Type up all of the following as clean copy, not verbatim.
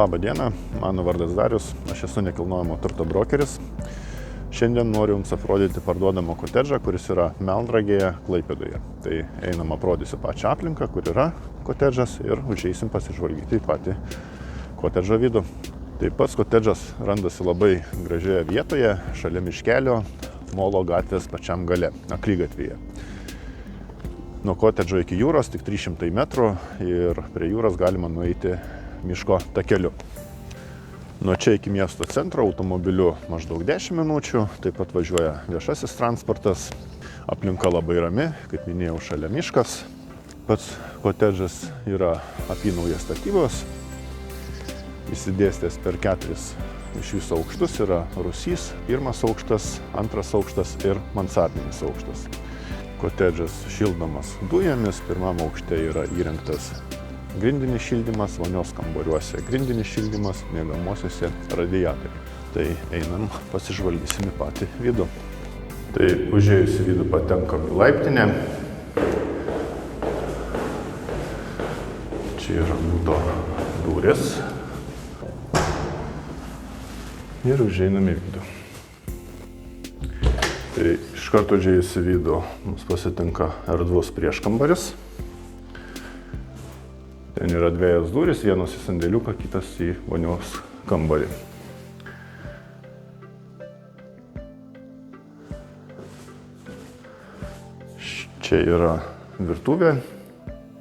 Labą dieną, mano vardas Darius, aš esu nekilnojamo turto brokeris. Šiandien noriu Jums aprodyti parduodamą kotedžą, kuris yra Melnragėje, Klaipėdoje. Tai einam aprodysiu pačią aplinką, kur yra kotedžas ir užeisim pasižvalgyti į patį kotedžo vidų. Tai pats kotedžas randasi labai gražioje vietoje, šalia miškelio, Molo gatvės pačiam gale, akligatvyje. Nuo kotedžo iki jūros tik 300 metrų ir prie jūros galima nueiti miško takeliu. Nuo čia iki miesto centro automobiliu maždaug 10 minučių, taip pat važiuoja viešasis transportas. Aplinka labai rami, kaip minėjau, šalia miškas. Pats kotedžas yra apynaujas statybos. Išsidėstęs per 4 iš viso aukštus yra rūsys, 1 aukštas, 2 aukštas ir mansardinis aukštas. Kotedžas šildomas dujomis, 1 aukšte yra įrengtas grindinis šildymas, vonios kambariuose grindinis šildymas, miegamosiuose radiatoriai. Tai einam pasižvalgysim į patį vidų. Tai užėjus į vidų patenkam į laiptinę. Čia yra buto durys. Ir užeinam į vidų. Tai iš karto užėjus į vidų mums pasitinka erdvus prieškambaris. Ten yra 2 durys, vienas į sandėliuką, kitas į vonios kambarį. Čia yra virtuvė,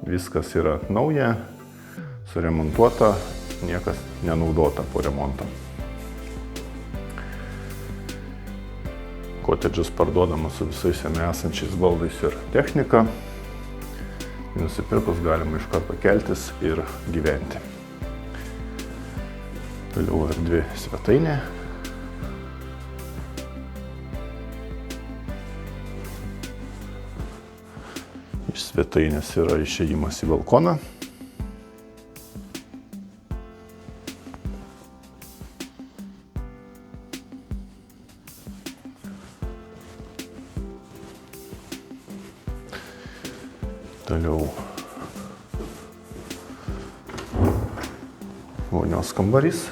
viskas yra nauja, suremontuota, niekas nenaudota po remonto. Kotedžas parduodamas su visais jame esančiais baldais ir technika. Nusipirkus galima iš karto keltis ir gyventi. Toliau erdvi svetainė. Iš svetainės yra išėjimas į balkoną. Toliau vonios kambarys.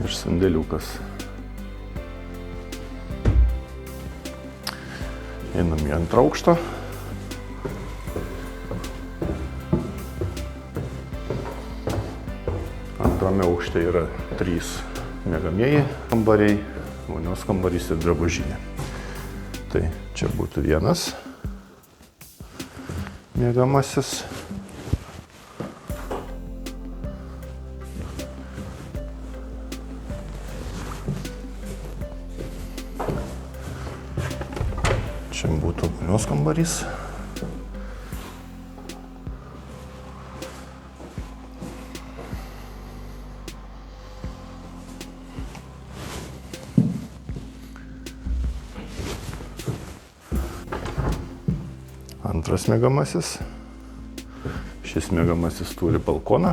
Ir sandėliukas. Einam į 2 aukštą. Antrame aukšte yra 3 miegamieji kambariai. Vonios kambarys ir drabužinė. Tai čia būtų vienas miegamasis. Čia būtų vonios kambarys. Antras miegamasis. Šis miegamasis turi balkoną.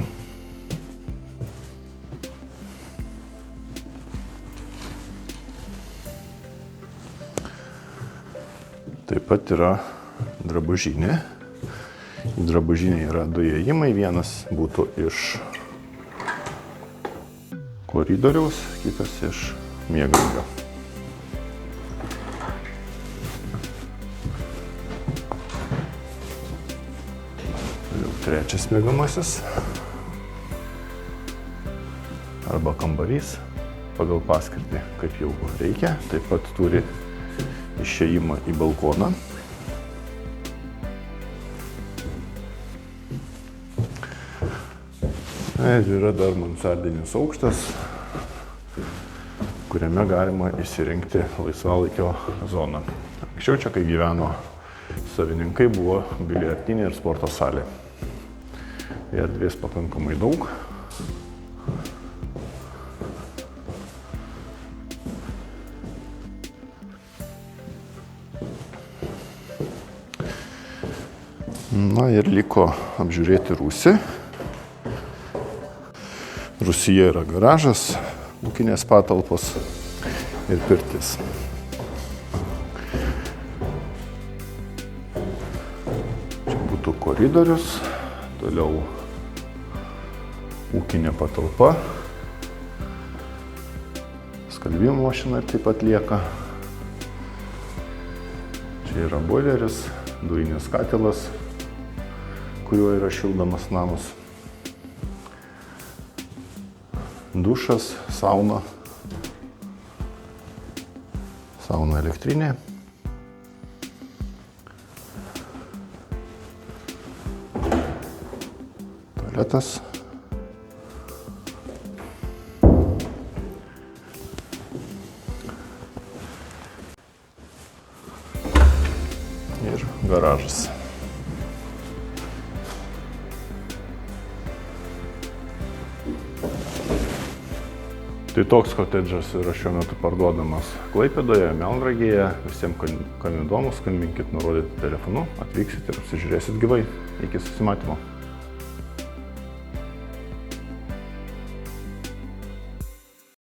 Taip pat yra drabužinė. Į drabužinę yra 2 įėjimai. Vienas būtų iš koridoriaus, kitas iš miegamiejo. Trečias miegamasis arba kambarys pagal paskirtį, kaip jau reikia. Taip pat turi išėjimą į balkoną. Ir yra dar mansardinis aukštas, kuriame galima įsirengti laisvalaikio zoną. Anksčiau čia, kai gyveno savininkai, buvo biliardinė ir sporto salė. Erdvės pakankamai daug. Na ir liko apžiūrėti rūsį. Rūsyje yra garažas, ūkinės patalpos ir pirtis. Amatų koridorius, toliau ūkinė patalpa, skalbimo mašina taip pat lieka. Čia yra boileris, dujinis katilas, kuriuo yra šildomas namas. Dušas, sauna elektrinė. Tualetas. Ir garažas. Tai toks kotedžas yra šiuo metu parduodamas Klaipėdoje, Melnragėje. Visiems, kam įdomu, skambinkit nurodytu telefonu, atvyksit ir apsižiūrėsit gyvai. Iki susimatymo.